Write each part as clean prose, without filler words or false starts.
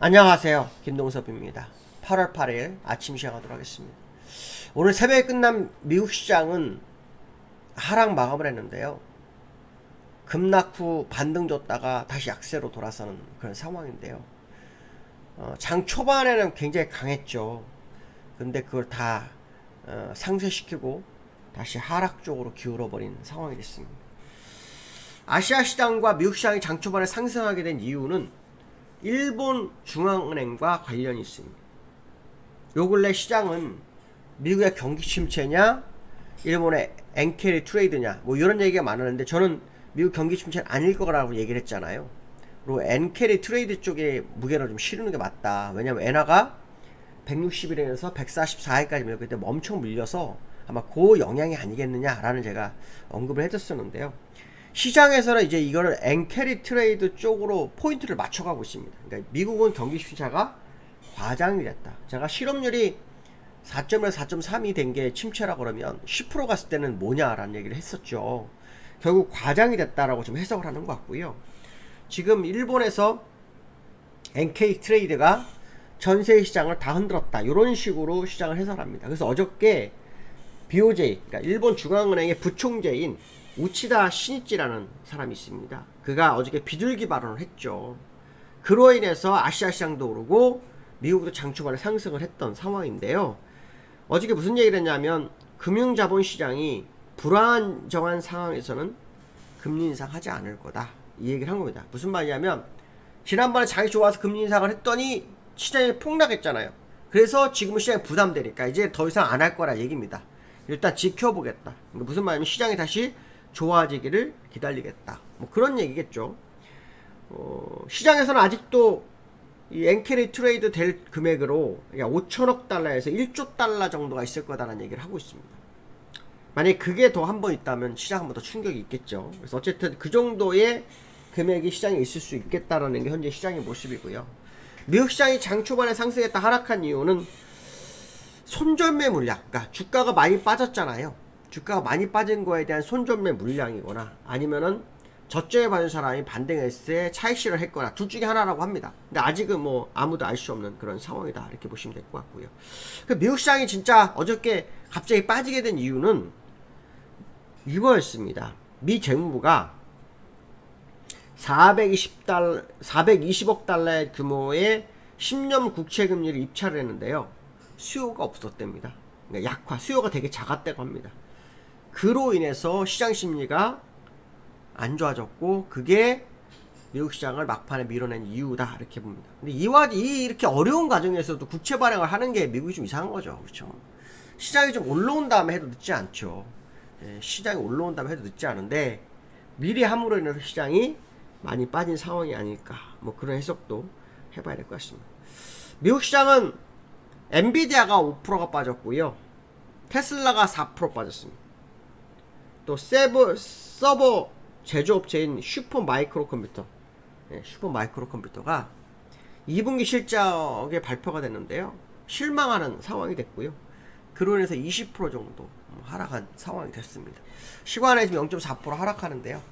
안녕하세요. 김동섭입니다. 8월 8일 아침 시작하도록 하겠습니다. 오늘 새벽에 끝난 미국 시장은 하락 마감을 했는데요. 급락 후 반등 줬다가 다시 약세로 돌아서는 그런 상황인데요. 장 초반에는 굉장히 강했죠. 근데 그걸 다 상쇄시키고 다시 하락 쪽으로 기울어버린 상황이 됐습니다. 아시아 시장과 미국 시장이 장 초반에 상승하게 된 이유는 일본 중앙은행과 관련이 있습니다. 요 근래 시장은 미국의 경기 침체냐 일본의 엔캐리 트레이드냐 뭐 이런 얘기가 많았는데, 저는 미국 경기 침체는 아닐 거라고 얘기를 했잖아요. 그리고 엔캐리 트레이드 쪽에 무게를 좀 실는 게 맞다. 왜냐면 엔화가 160일에서 144일까지 밀고 그때 엄청 밀려서 아마 그 영향이 아니겠느냐라는 제가 언급을 해줬었는데요. 시장에서는 이제 이거를 엔캐리 트레이드 쪽으로 포인트를 맞춰가고 있습니다. 그러니까 미국은 경기 침체가 과장이 됐다. 제가 실업률이 4.1에서 4.3이 된 게 침체라고 그러면 10% 갔을 때는 뭐냐라는 얘기를 했었죠. 결국 과장이 됐다라고 좀 해석을 하는 것 같고요. 지금 일본에서 엔캐리 트레이드가 전세 시장을 다 흔들었다, 이런 식으로 시장을 해석합니다. 그래서 어저께 BOJ, 그러니까 일본 중앙은행의 부총재인 우치다 시니치라는 사람이 있습니다. 그가 어저께 비둘기 발언을 했죠. 그로 인해서 아시아 시장도 오르고 미국도 장초반에 상승을 했던 상황인데요. 어저께 무슨 얘기를 했냐면 금융자본시장이 불안정한 상황에서는 금리 인상하지 않을 거다, 이 얘기를 한 겁니다. 무슨 말이냐면 지난번에 장이 좋아서 금리 인상을 했더니 시장이 폭락했잖아요. 그래서 지금은 시장이 부담되니까 이제 더 이상 안 할 거라 얘기입니다. 일단 지켜보겠다. 무슨 말이냐면 시장이 다시 좋아지기를 기다리겠다, 뭐 그런 얘기겠죠. 시장에서는 아직도 이 엔캐리 트레이드 될 금액으로 5천억 달러에서 1조 달러 정도가 있을 거다라는 얘기를 하고 있습니다. 만약에 그게 더 한 번 있다면 시장 한 번 더 충격이 있겠죠. 그래서 어쨌든 그 정도의 금액이 시장에 있을 수 있겠다라는 게 현재 시장의 모습이고요. 미국 시장이 장 초반에 상승했다 하락한 이유는 손절매 물량, 그러니까 주가가 많이 빠졌잖아요. 주가가 많이 빠진 거에 대한 손절매 물량이거나 아니면은 저점에 받은 사람이 반등했을 때 차익실을 했거나 둘 중에 하나라고 합니다. 근데 아직은 뭐 아무도 알 수 없는 그런 상황이다, 이렇게 보시면 될 것 같고요. 미국 시장이 진짜 어저께 갑자기 빠지게 된 이유는 이거였습니다. 미 재무부가 420억 달러의 규모의 10년 국채 금리를 입찰을 했는데요. 수요가 없었답니다. 그러니까 약화, 수요가 되게 작았다고 합니다. 그로 인해서 시장 심리가 안 좋아졌고 그게 미국 시장을 막판에 밀어낸 이유다, 이렇게 봅니다. 근데 이렇게 어려운 과정에서도 국채 발행을 하는 게 미국이 좀 이상한 거죠. 그렇죠? 시장이 좀 올라온 다음에 해도 늦지 않죠. 시장이 올라온 다음에 해도 늦지 않은데 미리 함으로 인해서 시장이 많이 빠진 상황이 아닐까, 뭐 그런 해석도 해봐야 될 것 같습니다. 미국 시장은 엔비디아가 5%가 빠졌고요. 테슬라가 4% 빠졌습니다. 또 서버 제조업체인 슈퍼마이크로컴퓨터가 2분기 실적에 발표가 됐는데요. 실망하는 상황이 됐고요. 그로 인해서 20% 정도 하락한 상황이 됐습니다. 시간에 지금 0.4% 하락하는데요.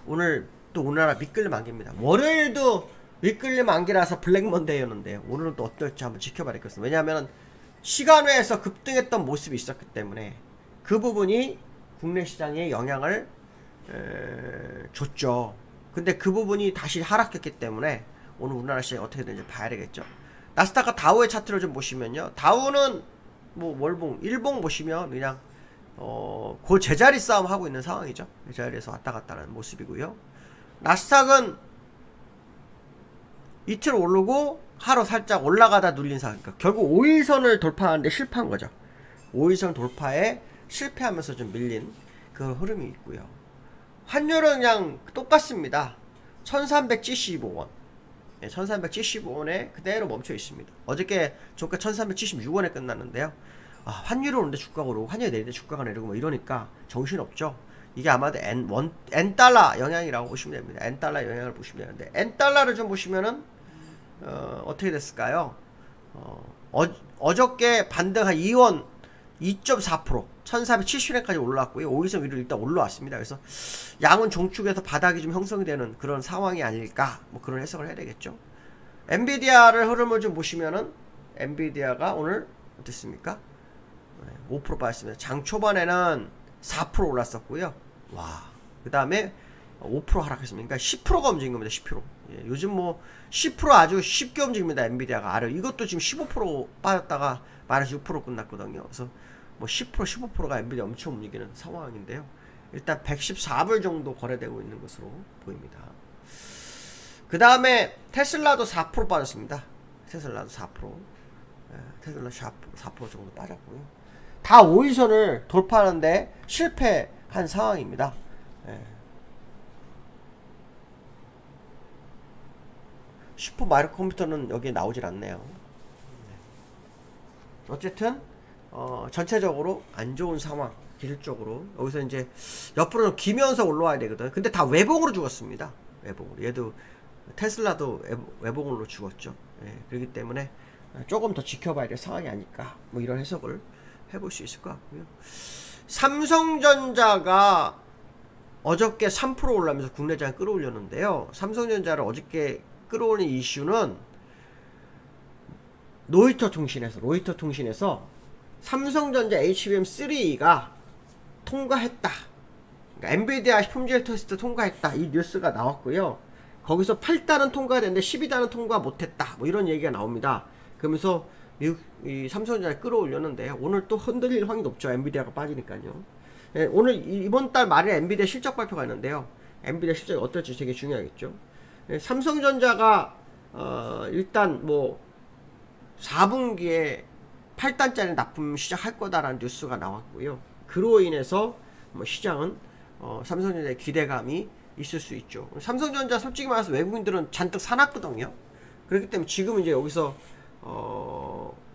오늘 또 우리나라 밑끌림 안개입니다. 월요일도 밑끌림 안개라서 블랙먼데이였는데 오늘은 또 어떨지 한번 지켜봐야 되겠습니다. 왜냐하면 시간외에서 급등했던 모습이 있었기 때문에 그 부분이 국내 시장에 영향을 줬죠. 근데 그 부분이 다시 하락했기 때문에 오늘 우리나라 시장이 어떻게 되는지 봐야 되겠죠. 나스닥과 다우의 차트를 좀 보시면요. 다우는 뭐 월봉, 일봉 보시면 그냥 그 제자리 싸움 하고 있는 상황이죠. 그 자리에서 왔다 갔다 하는 모습이고요. 나스닥은 이틀 오르고 하루 살짝 올라가다 눌린 상황. 그러니까 결국 5일선을 돌파하는데 실패한 거죠. 5일선 돌파에 실패하면서 좀 밀린 그 흐름이 있고요. 환율은 그냥 똑같습니다. 1375원. 1375원에 그대로 멈춰 있습니다. 어저께 저가 1376원에 끝났는데요. 환율이 오는데 주가가 오르고 환율이 내리는데 주가가 내리고 뭐 이러니까 정신없죠. 이게 아마도 N달러 영향이라고 보시면 됩니다. N달러 영향을 보시면 되는데, N달러를 좀 보시면은 어떻게 됐을까요? 어저께 반등 한 2원 2.4% 1470원까지 올라왔고요. 5일선 위로 일단 올라왔습니다. 그래서 양은 종축에서 바닥이 좀 형성이 되는 그런 상황이 아닐까, 뭐 그런 해석을 해야 되겠죠. 엔비디아를 흐름을 좀 보시면은 엔비디아가 오늘 어땠습니까? 5% 빠졌습니다. 장 초반에는 4% 올랐었고요. 와, 그 다음에 5% 하락했습니다. 그러니까 10%가 움직인 겁니다. 10%. 예, 요즘 뭐 10% 아주 쉽게 움직입니다. 엔비디아가 아래. 이것도 지금 15% 빠졌다가 마이너스 6% 끝났거든요. 그래서 뭐 10%, 15%가 엔비디아 엄청 움직이는 상황인데요. 일단 114불 정도 거래되고 있는 것으로 보입니다. 그 다음에 테슬라도 4% 빠졌습니다. 테슬라도 4%. 예, 테슬라 4% 정도 빠졌고요. 다 5일선을 돌파하는데 실패한 상황입니다. 예. 슈퍼 마이크로 컴퓨터는 여기에 나오질 않네요. 어쨌든 전체적으로 안 좋은 상황. 기술적으로 여기서 이제 옆으로 기면서 올라와야 되거든. 근데 다 외봉으로 죽었습니다. 외봉으로. 얘도 테슬라도 외봉으로 죽었죠. 예, 그렇기 때문에 조금 더 지켜봐야 될 상황이 아닐까, 뭐 이런 해석을 해볼 수 있을 것 같고요. 삼성전자가 어저께 3% 올라면서 국내장 끌어올렸는데요. 삼성전자를 어저께 끌어올린 이슈는 로이터 통신에서 삼성전자 HBM3가 통과했다. 그러니까 엔비디아 품질 테스트 통과했다. 이 뉴스가 나왔고요. 거기서 8단은 통과됐는데 12단은 통과 못했다. 뭐 이런 얘기가 나옵니다. 그러면서 이 삼성전자를 끌어올렸는데요. 오늘 또 흔들릴 확률이 높죠. 엔비디아가 빠지니까요. 예, 오늘 이번 달 말에 엔비디아 실적 발표가 있는데요. 엔비디아 실적이 어떨지 되게 중요하겠죠. 예, 삼성전자가 일단 뭐 4분기에 8단짜리 납품 시작할 거다라는 뉴스가 나왔고요. 그로 인해서 뭐 시장은 삼성전자의 기대감이 있을 수 있죠. 삼성전자 솔직히 말해서 외국인들은 잔뜩 사놨거든요. 그렇기 때문에 지금 이제 여기서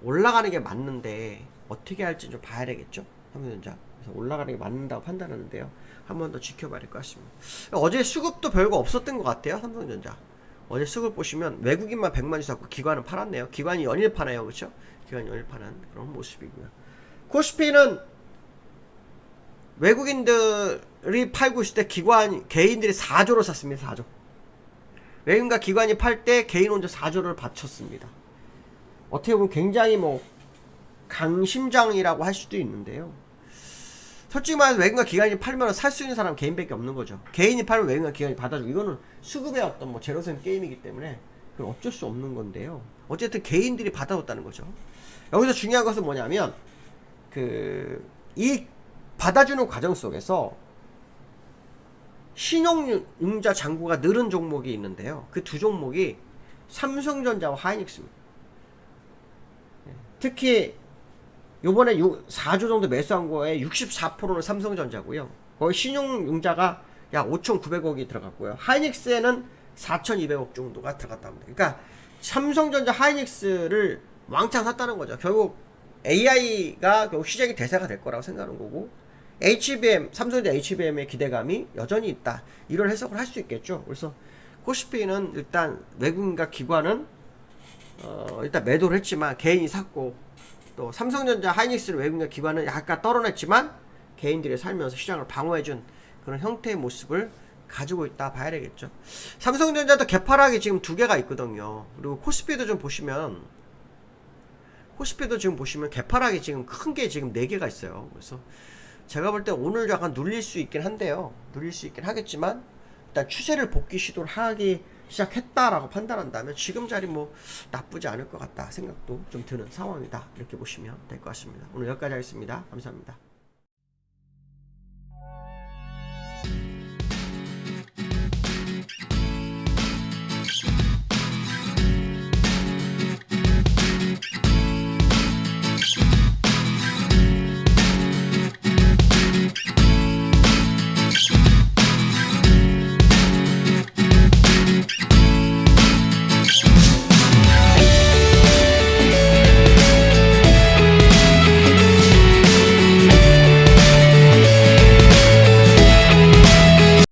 올라가는 게 맞는데 어떻게 할지 좀 봐야 되겠죠. 삼성전자. 그래서 올라가는 게 맞는다고 판단하는데요. 한 번 더 지켜봐야 될 것 같습니다. 어제 수급도 별거 없었던 것 같아요. 삼성전자. 어제 수급 보시면 외국인만 100만주 샀고 기관은 팔았네요. 기관이 연일 파네요. 그렇죠? 기관이 연일 파는 그런 모습이고요. 코스피는 외국인들이 팔고 있을 때 개인들이 4조를 샀습니다. 4조. 외국인과 기관이 팔 때 개인 혼자 4조를 바쳤습니다. 어떻게 보면 굉장히 뭐 강심장이라고 할 수도 있는데요. 솔직히 말해서 외국인과 기관이 팔면 살 수 있는 사람은 개인밖에 없는 거죠. 개인이 팔면 외국인과 기관이 받아주고, 이거는 수급의 어떤 뭐 제로섬 게임이기 때문에 그건 어쩔 수 없는 건데요. 어쨌든 개인들이 받아줬다는 거죠. 여기서 중요한 것은 뭐냐면 이 받아주는 과정 속에서 신용융자 잔고가 늘은 종목이 있는데요. 그 두 종목이 삼성전자와 하이닉스입니다. 특히 요번에 4조 정도 매수한 거에 64%는 삼성전자고요. 거의 신용융자가 약 5,900억이 들어갔고요. 하이닉스에는 4,200억 정도가 들어갔다 합니다. 그러니까 삼성전자 하이닉스를 왕창 샀다는 거죠. 결국 AI가 결국 시장이 대세가 될 거라고 생각하는 거고, 삼성전자 HBM의 기대감이 여전히 있다. 이런 해석을 할 수 있겠죠. 그래서 코스피는 일단 외국인과 기관은 일단 매도를 했지만 개인이 샀고, 또 삼성전자 하이닉스를 외국인과 기관은 약간 떨어냈지만 개인들이 살면서 시장을 방어해준 그런 형태의 모습을 가지고 있다 봐야 되겠죠. 삼성전자도 개파락이 지금 2개가 있거든요. 그리고 코스피도 지금 보시면 개파락이 지금 큰 게 지금 4개가 있어요. 그래서 제가 볼 때 오늘 약간 눌릴 수 있긴 한데요. 눌릴 수 있긴 하겠지만 일단 추세를 복귀 시도를 하기 시작했다라고 판단한다면 지금 자리 뭐 나쁘지 않을 것 같다 생각도 좀 드는 상황이다. 이렇게 보시면 될 것 같습니다. 오늘 여기까지 하겠습니다. 감사합니다.